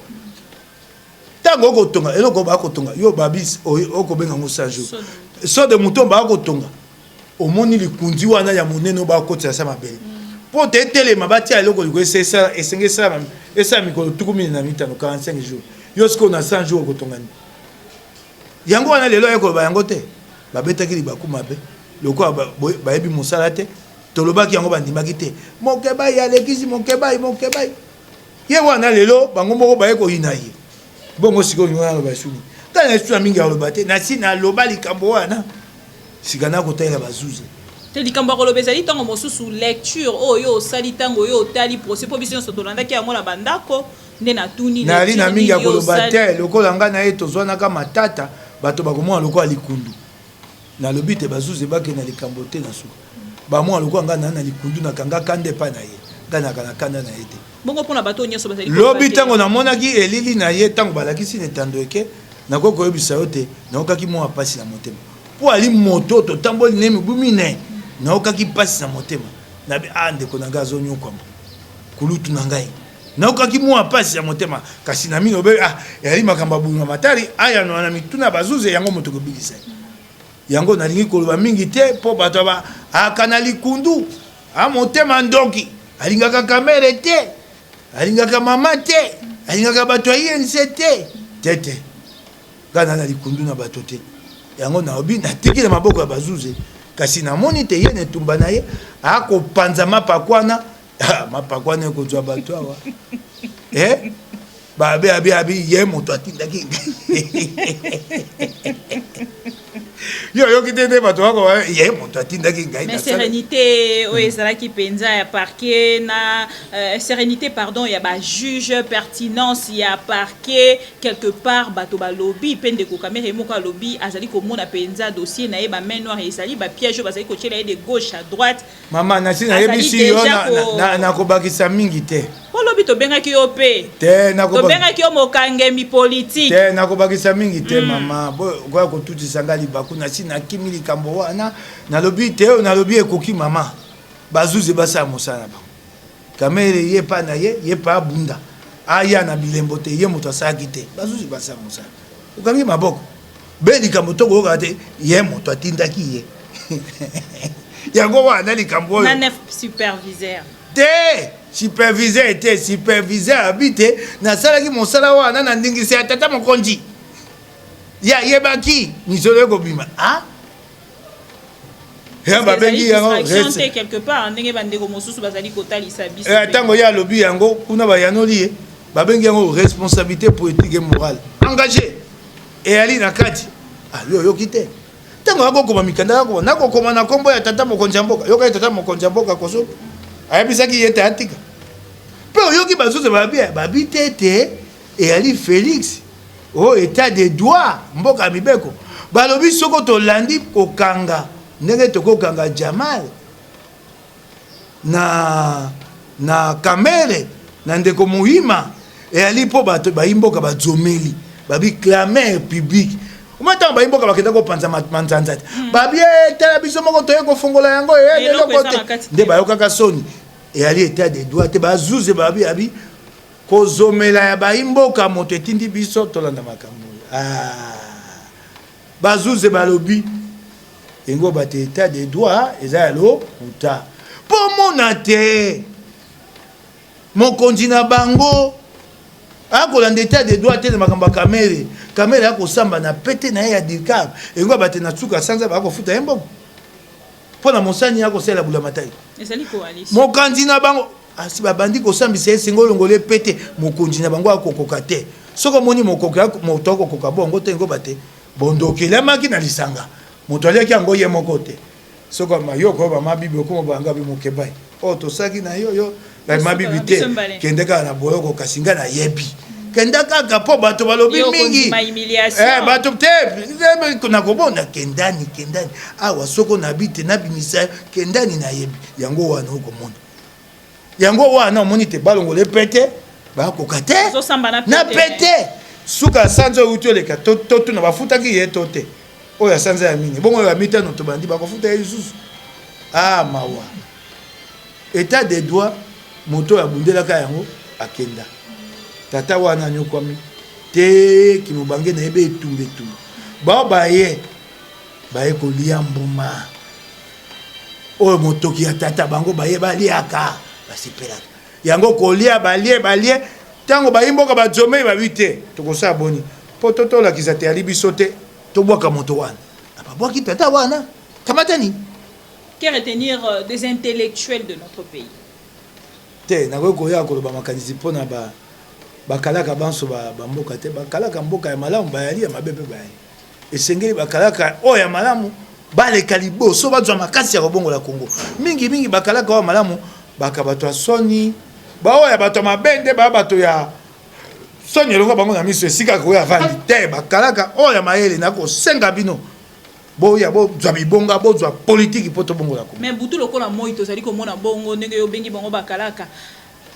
Speaker 2: tango okotonga eloko bakotonga yo babis okobenga ngo 100 jours so de mutomba akotonga omoni likundi wana ya monene bakotisa sa mabele po te telema batia eloko liko esesa esengesa esa mikolo tukumini na mitano 45 jours yo siko na 100 jours okotongani yango wana lelo yako ba yango te babetaki libaku mabe loko bayebi mosala te tolobaki yango bandimaki te mokeba ya lekisi mokeba ye wana lelo bango moko bayeko inaye bongo siko nywana basuni kana esu mingi alobate na sina loba likambo wana sikana kotela bazuze
Speaker 3: te likambo kolobeza litango mosusu lecture oyo sali tango yo tali procès po biso so tolandaki yango na bandako nde na tuni
Speaker 2: na ali na mingi akolobate lokola nga na ye tozwana ka matata bato bakomwa lokola likundu na lobite bazuze bake na likambo te na suka ba mwa lokola nga na likundu na kanga kande pa na ye kanaka na kanda na été
Speaker 3: bongo pona bato nyoso bazali
Speaker 2: lobi tango na monaki elili na ye tango balakisi ne tandoke nako koyebisa yo te naokaki mwa pasi na motema po ali moto to tamboli ne mibumi ne naokaki pasi na motema na bi ndeko na nga azonyokwa kulutu na ngai naokaki mwa pasi ya motema kasi na mino be yali makamba bunga matari aya no na mituna bazuze yango moto kobilisa yango nalingi koloba mingi te po bato ba akanali kundu motema ndoki alingaka kamere te alingaka mama te alingaka bato ayense te tete kana na likundu na bato te yango na obi natiki na maboko ya bazuze kasi namoni te ye netumba na ye akopanza mapakwana mapakwana ekozwa bato awa babe abi ye moto atindaki yo kitende bato wako ye moto atindaki ngai
Speaker 3: mais sérénité ezalaki penza ya parquet na sérénité pardon ya ba juge pertinence ya parquet quelque part bato ba lobby pende ko caméra moko lobby azali ko mona penza dossier na ye ba main noire ezali ba piège bazali ko tiela de gauche à droite
Speaker 2: mama na sina yebisi yo na ko bakisa mingi te
Speaker 3: po lobby to bengaki yo pe
Speaker 2: te na ko
Speaker 3: bengaki yo mokangemi politique
Speaker 2: te na ko bakisa mingi te mama kwa ko tuti sangali bakuna sina kimi likambo wana na lobby te na lobby ekoki mama bazuze basa mosala ba kamere ye pa na ye pa bunda aya na bilembo te ye moto asaki te bazuze basa mosala ukangi maboko be likambo to ko te ye moto atindaki ye yango wana likambo
Speaker 3: na nef superviseur
Speaker 2: te superviseur était superviseur habité na salaki mosala wana na ndingisi ya tata mokonzi ya yebaki misolo kobima ya babengi yango
Speaker 3: reste quelque part ndenge bandeko mosusu bazali kotalisa biso
Speaker 2: tango ya lobi yango kuna bayanoli babengi yango responsabilité politique et morale engagé et ali na kati yo kite tango akokoma mikanda yako nakokoma na kombo ya tata mokonzi ya mboka yoka tata mokonzi ya mboka koso ayebisaki ye te atika mpe oyoki bazuze babi tete eyali félix état de droit mboka ya mibeko balobi soko tolandi kokanga ndenge tokokanga jamal na kamere na ndeko muhima eyali mpo bato bayimboka bazomeli babi clamer public umatango bayimboka bakenda kopanza manzanza te babi tala biso moko toye kofongola yango eloko te nde bayokaka soni eyali état de droit te bazuze babi abi kozomela ya bayimboka moto etindi biso tolanda makambo bazuze balobi engo bate état de droit eza ya lokuta mpo mona te mokonzi na bango akolanda état de droit te na makambo ya kamere akosamba na pete na ye ya dikab engo bate na tsuka sanza bakofuta ye mbongo mpo na mosani akosala bulamatari mokonzi na bango asi babandi kosambisa esengo olongole pete mokonzi na bango akokoka te soki omoni moto akokoka bongo te ngo bate bondokelamaki na lisanga moto aliaki yango ye moko te soki yo bamabibi okoma banga bi mokebai oyo tosaki na yo mabibi te kende kaka na boyoko kasi nga nayebi kenda kaka mpo bato balobi mingi bato te nakobona kendani awa soko nabi te nabimisa kendani nayebi yango wana okomona yango wana omoni te balongole pete bakoka te na pete suka sanza outi oleka totuna bafutaki ye to te oyo asanza ya mingi bongo oyo ya mitano tobandi bakofuta ye lisusu mawa état de droit moto oyo abundelaka yango akenda tata wana anyokwami te kimobange na yebe etumba bao baye kolia mbuma oyo motoki ya tata bango baye baliaka basepelaka yango kolia balie ntango bayimboka bazomei babi te tokosala boni mpo totolakisa te ali biso te tobwaka moto wana babwaki tata wana kamatani
Speaker 3: que retenir des intellectuels de notre pays
Speaker 2: te nakoki koya koloba makanisi mpona bakalaka banso bamboka te bakalaka mboka ya malamu bayali ya mabe mpe bayali esengeli bakalaka oyo ya malamu baleka liboso bazwa makasi ya kobongola Kongo mingi bakalaka oyo malamu baka bato ya soni baoyo ya bato ya mabende bato ya soni elongo bango na miso esika koya vandi te bakalaka oyo ya mayele nakosenga bino boya bozwa mibonga bozwa politique poto bongo la ko
Speaker 3: mais butu lokola moi tozali komona bongo ndenge yo bengi bango bakalaka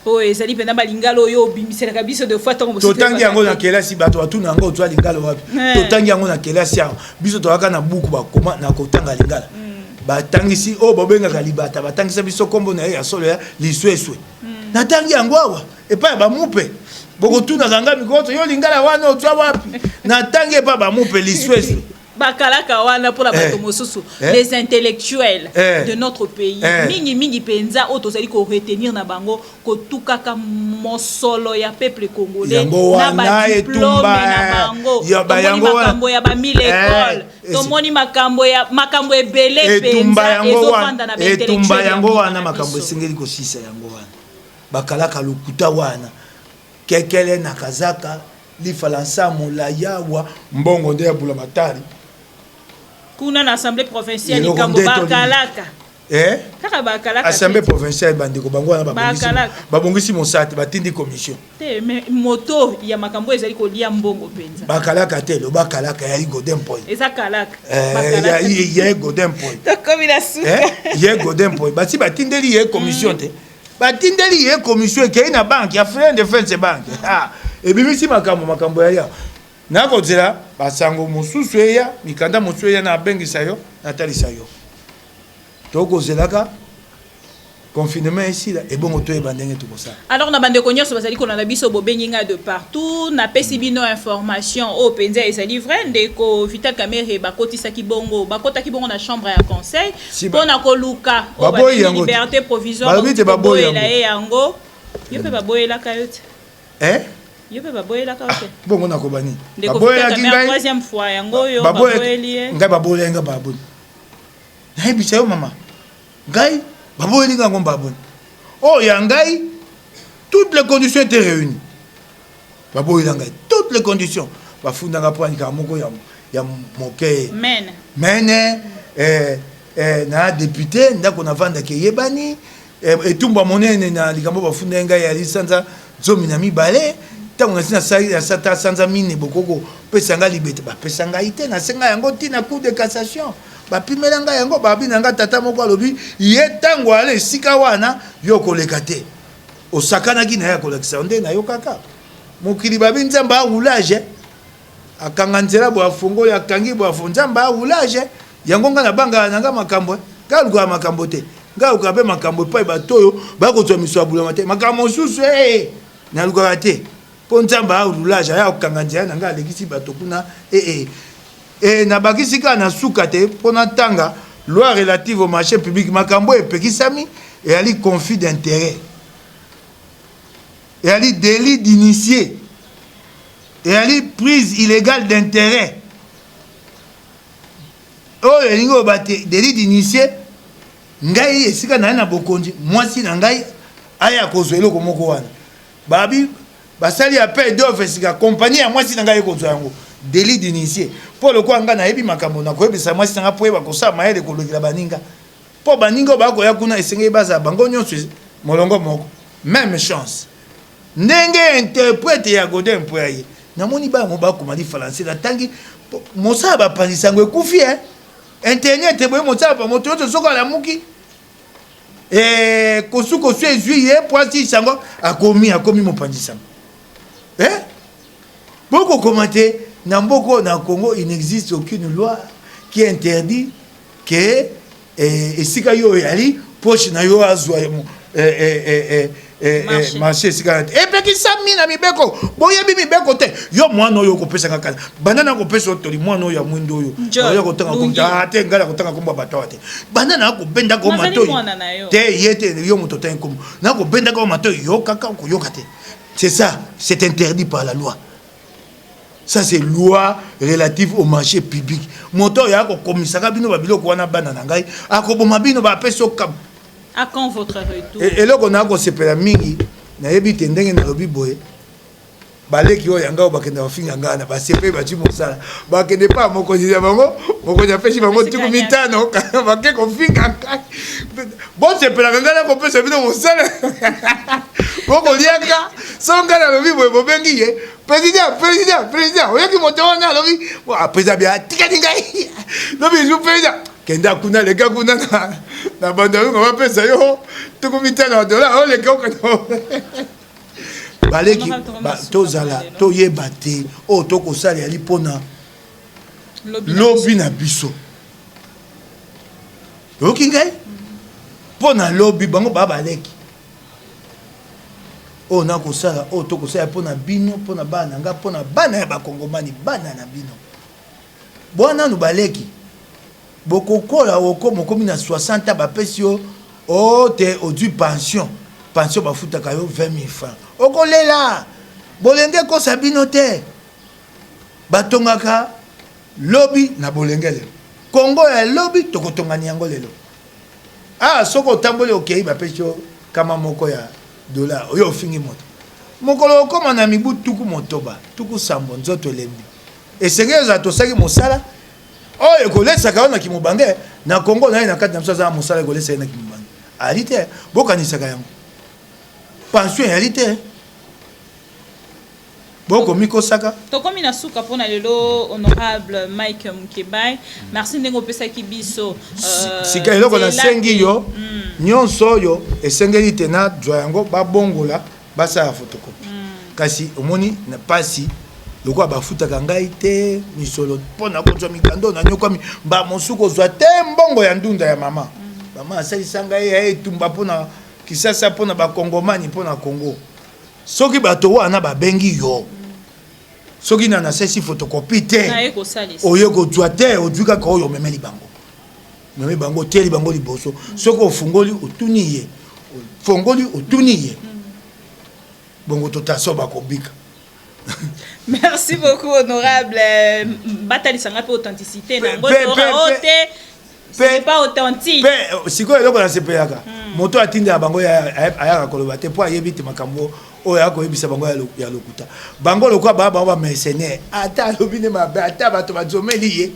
Speaker 3: po ezali pena balingalo yo bimisela biso de fois tango
Speaker 2: totangi yango na kelasi bato batuna yango ozwa lingalo wapi totangi yango na kelasi yango biso tozalaka na buku bakoma na kotanga lingala batangisi oyo babengaka libata batangisa biso kombo na ye ya solo ya lisweswe natangi yango awa epai ya bamupe bokotuna kanga mikoto yo lingala wana ozwa wapi natangi epai bamupe lisweswe
Speaker 3: bakalaka wana pour la bato mosusu les intellectuels de notre pays mingi penza o tozali ko retenir na bango ko tukaka mosolo ya peuple congolais na ba diplôme na bango ya makambo ya ba 1000 écoles tomoni makambo ebele penza ezofanda na intellectuel
Speaker 2: etumba yango wana makambo esengeli ko sisa yango wana bakalaka lukuta wana kekele na kazaka lifalansa molaya wa mbongo nde ya bula matari
Speaker 3: kuna na assemblée provinciale likambo bakalaka kaka bakalaka
Speaker 2: assemblée provinciale bandeko bango wana babongisi mosate batindi commission
Speaker 3: te mais moto ya makambo ezali kolia mbongo penza
Speaker 2: bakalaka te lo bakalaka ya Golden Point
Speaker 3: eza kalaka
Speaker 2: ya Golden Point
Speaker 3: to comme la suka
Speaker 2: ya Golden Point bati batindeli ye commission te batindeli ye commission ke ina banque ya Freedom Defense banque ebimisi makambo ya nakozela basango mosusu eya mikanda mosusu eya na bengisa yo natalisa yo tokozelaka confinement ici là et bon to ebandenge tout ça
Speaker 3: alors na bande konyoso bazali ko na biso bobenginga de partout na pesi bino information o penza ezali vrai ndeko Vital Kamerhe bakotisa kibongo na chambre ya conseil pona koluka o ba liberté provisoire baboyela yango yo pe baboyela kayote yo pe baboyela kayote
Speaker 2: bongo na kobani
Speaker 3: baboyela kingai troisième fois yango yo baboyeli
Speaker 2: ngai baboyela nga baboni na bisa yo mama ngai baboyeli nga ngomba baboni oh ya ngai toutes les conditions étaient réunies baboyela ngai toutes les conditions bafundanga poanika moko ya moke mene na député ndako na vanda ke yebani etumba monene na likambo bafunda ngai ya lisanza zomi na mibale tango na sata sanza mine bokoko pesanga libete bapesanga ite na senga yango tina cour de cassation bapimela ngai yango babina nga tata moko alobi ye tango ale sika wana yo koleka te osakanaki na ya kolekisa nde na yo kaka mokili babi nzamba aulage akanga nzela bo afongo ya kangi bo afonzamba aulage yango nga na banga nanga makambo kaluka makambo te nga ukabe makambo pa batoyo bakozwa miso abula mate makambo susu na luka te po nzamba aulage ya okanga nzela nanga alekisi bato kuna na bakisika na suka te pona tanga loi relative au marché public makambo epekisami et ali conflit d'intérêt et ali délit d'initié et ali prise illégale d'intérêt oh elingo bate délit d'initié ngai esika na bokonzi mwasi na ngai aya kozwa eloko moko wana babi basali appel d'offre esika compagnie ya mwasi na ngai kozwa yango délit d'initié pour le quoi ngana yebi makambo na koyebisa mwasi nga po yeba kosala mayele kolokela baninga po baninga bakoya kuna esenge baza bango nyonso molongo moko même chance ndenge interprète ya Golden Point namoni ba mo bakoma li français la tangi mosala bapanzisa ngo ekufi internet boye mosala pa moto yoto soko la muki kosu ezui poisi sango akomi mopanzisa beaucoup commenter Namboko na Congo, il n'existe aucune loi qui interdit que esika yo yali poche na yo azwa marché esika et peki sami na mibeko boyebi mibeko te yo mwana oyo kopesa kaka banana kopesa otoli mwana oyo ya mwindo oyo yo kotanga komja te ngala kotanga komba bato te banana ko benda ko mato te yete yo moto ta nkomo na ko benda ko mato yo kaka ko yoka te c'est ça c'est interdit par la loi. Ça c'est loi relative au marché public. Moto ya ko komisaka bino babilo ko wana bana ngai akoboma bino ba peso kam.
Speaker 3: À quand votre retour?
Speaker 2: Et là on a ko sepela mingi na yebi tendenge na lobi boye. Baleki yo yanga bakenda bafinga ngana ba sepe ba ti mosala. Ba kende pa moko nzia bango, moko ya peshi bango tiku mitano ba ke ko finga. Bon sepela ngana ko pesa bino mosala. Boko liaka songa na lobi boye bobengi ye président oyaki moto wana alobi président bia tikali ngai lobi jou président kenda kuna leka kuna na bandaringo bapesa yo tukumitana dola oleka okano baleki tozala toyeba te oyo tokosala yali mpona lobi na biso oyoki ngai mpona lobi bango baa baleki oyo nakosala oyo tokosala mpona bino mpona bana na nga mpona bana ya bakongomani bana na bino bwananu baleki bokokola mokomi na 60 bapesi yo o te odwi pension bafutaka yo 20 000 francs okolela bolenge kosa bino te batongaka lobi na bolenge lelo kongo ya lobi tokotongani yango lelo soki otamboli okei bapesi yo kama moko ya dola oyo ofingi moto mokolo okoma na mibu tuku motoba tuku sambo nzoto elembi esengeli ozala tosaki mosala oyo ekolesaka yo na kimobange na kongo na ye na kati na biso azala mosala ekolesaka ye na kimobange ali te bokanisaka yango pension yali te bokomi kosaka
Speaker 3: tokomi na suka mpona lelo honorable Mike Mukebai merci ndenge opesaki biso
Speaker 2: sika eloko nasengi yo nyonso oyo esengeli te na zwa yango babongola basala fotokopi kasi omoni na pasi lokola bafutaka ngai te misolo mpona kozwa mikando nanyokwami bamosuku ozwa te mbongo ya ndunda ya mama mama asalisa ngai ya etumba mpona kisasa mpona bakongomani mpona kongo soki bato wana babengi yo soki na nasesi fotokopi te oye kozwa te ozwi kaka oyo omemeli bango meme bango oteli bango liboso soki ofungoli otuni ye fongoli otuni ye bongo totaso bakobika.
Speaker 3: Merci beaucoup, honorable. Bataille sans authenticité. Ce n'est pas authentique.
Speaker 2: Si quoi est-ce que c'est pas moto atinde bango ya koloba te po ayebite makambo o ya ko ebisa bango ya lokuta bango lokwa ba mercenaire ata lobine mabe ata bato bazomeli ye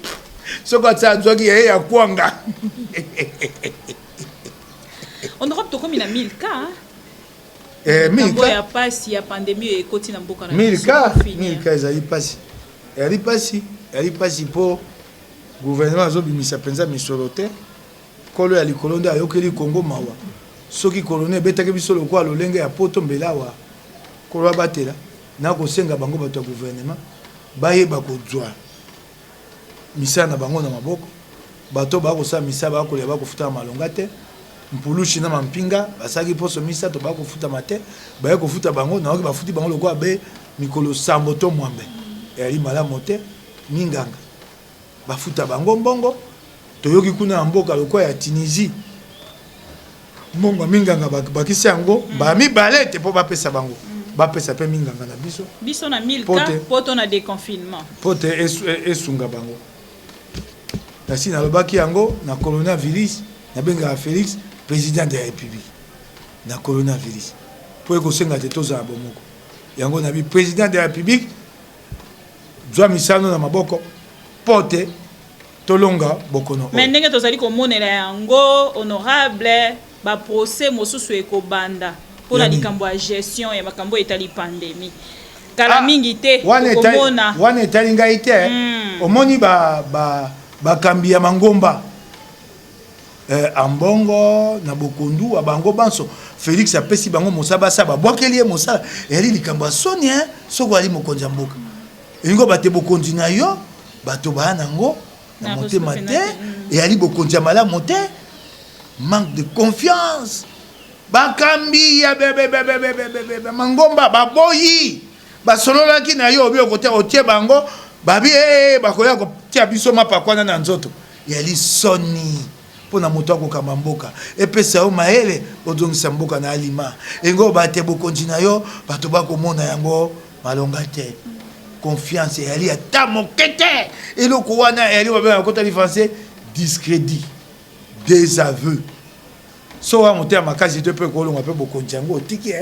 Speaker 2: soko tsa zoki ya kwanga.
Speaker 3: Honorable to comme il a 1000 cas.
Speaker 2: 1000 cas
Speaker 3: ya pasi ya pandémie et continue mboka na
Speaker 2: 1000 cas ezali pasi eli pasi po gouvernement azobimisa penza misolo te kolo ya likolo nde ayokeli Kongo mawa soki kolone betaki biso lokwa lolenge ya poto mbelawa kolo batela na kosenga bango bato ya gouvernement bayeba kozwa misala na bango na maboko bato bakosala misala bakolia bakofuta malonga te mpulushi na mampinga basaki poso misato bakofuta mate baye kofuta bango na oki bafuti bango lokwa be mikolo sambo to mwambe eli malamu te minganga bafuta bango mbongo toyoki kuna mboka lokwa ya Tunisie mbongo minganga bakisi yango ba mibale te po bapesa bango bapesa pe minganga na biso
Speaker 3: na 1000 cas poto na déconfinement
Speaker 2: pote esunga bango kasi na lobaki yango na coronavirus na benga Félix président de la République na coronavirus po ekosenga te tozala bomoko yango na bi président de la République zwa misano na maboko pote tolonga bokono
Speaker 3: mais ndenge tozali komonela yango honorable ba procès mosusu ekobanda pona likambo ya gestion ya makambo etali pandémie kala mingi te komona
Speaker 2: wana etali ngai te omoni bakambi ya mangomba ambongo na bokondu wa bango banso Félix apesi bango mosaba saba bwakeli mosala eli likambo ya soni soko ali mokonzi ya mboka elingo bate bokonzi na yo bato baanango na motema te eyali bokonzi ya malamu te manque de confiance bakambi ya mangomba baboyi basololaki na yo obi okote otie bango babi bakoya kotia biso mapakwana na nzoto yali soni pona moto akokamba mboka epesa yo maele ozongisa mboka na alima engo bate bokonzi na yo bato bakomona yango malonga te confiance yali ata moke te eloko wana yali babengaka kotali français discrédit désaveu so wa motema makasi te pe kolonga pe bokonzi yango otiki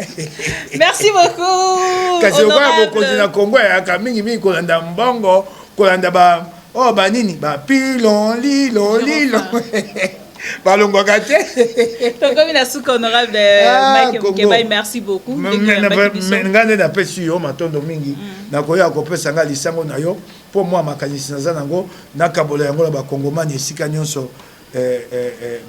Speaker 3: merci beaucoup
Speaker 2: kasi okoya bokonzi na Kongo yaka mingi kolanda mbongo kolanda ba nini ba pilon lilo balongwaka te
Speaker 3: tokomi na suka honorable Mike Mukeba, merci beaucoup
Speaker 2: nga nde napesi yo matondo mingi nakoya kopesa nga lisango na yo mpo mwa makanisi naza nango nakabola yango na bakongomani esika nyonso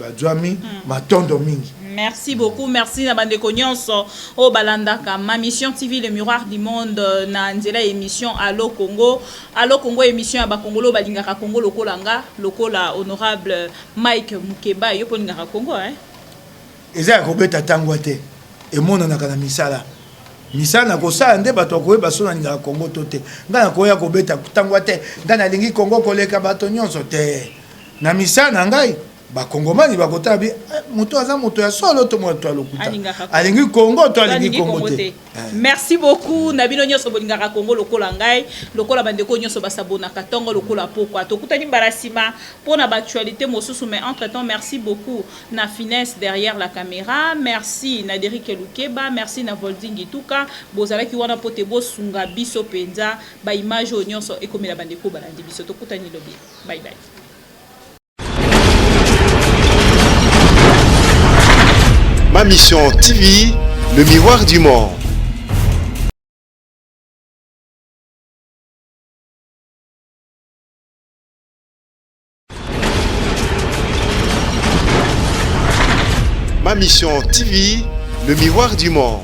Speaker 2: badzwami matondo mingi.
Speaker 3: Merci beaucoup, merci na bandeko nyonso o balandaka ma mission TV le miroir du monde na nzela émission Allo Congo émission ya bakongolo balingaka Congo lokola honorable Mike Mukeba yo polingaka Congo
Speaker 2: eza kobeta tangwa te emonanaka na misala na kosala nde bato akoyeba so nalingaka Congo to te nga nakoya kobeta tangwa te nga nalingi Congo koleka bato nyonso te na misala na ngai bakongomani bakotala bi moto aza moto ya solo to moto alokuta alingi Congo to alingi Congo te.
Speaker 3: Merci beaucoup na bino nyonso bolingaka Congo lokola ngai lokola bandeko nyonso basabona katongo lokola pokwa tokutani barasima pona ba actualité mosusu mais entre temps merci beaucoup na finesse derrière la caméra, merci na Derrick Lukeba, merci na Volding Tuka bozalaki wana pote bosunga biso penza ba image nyonso ekomela bandeko balandi biso tokutani lobi bye bye.
Speaker 1: Ma mission TV, le miroir du monde. Ma mission TV, le miroir du monde.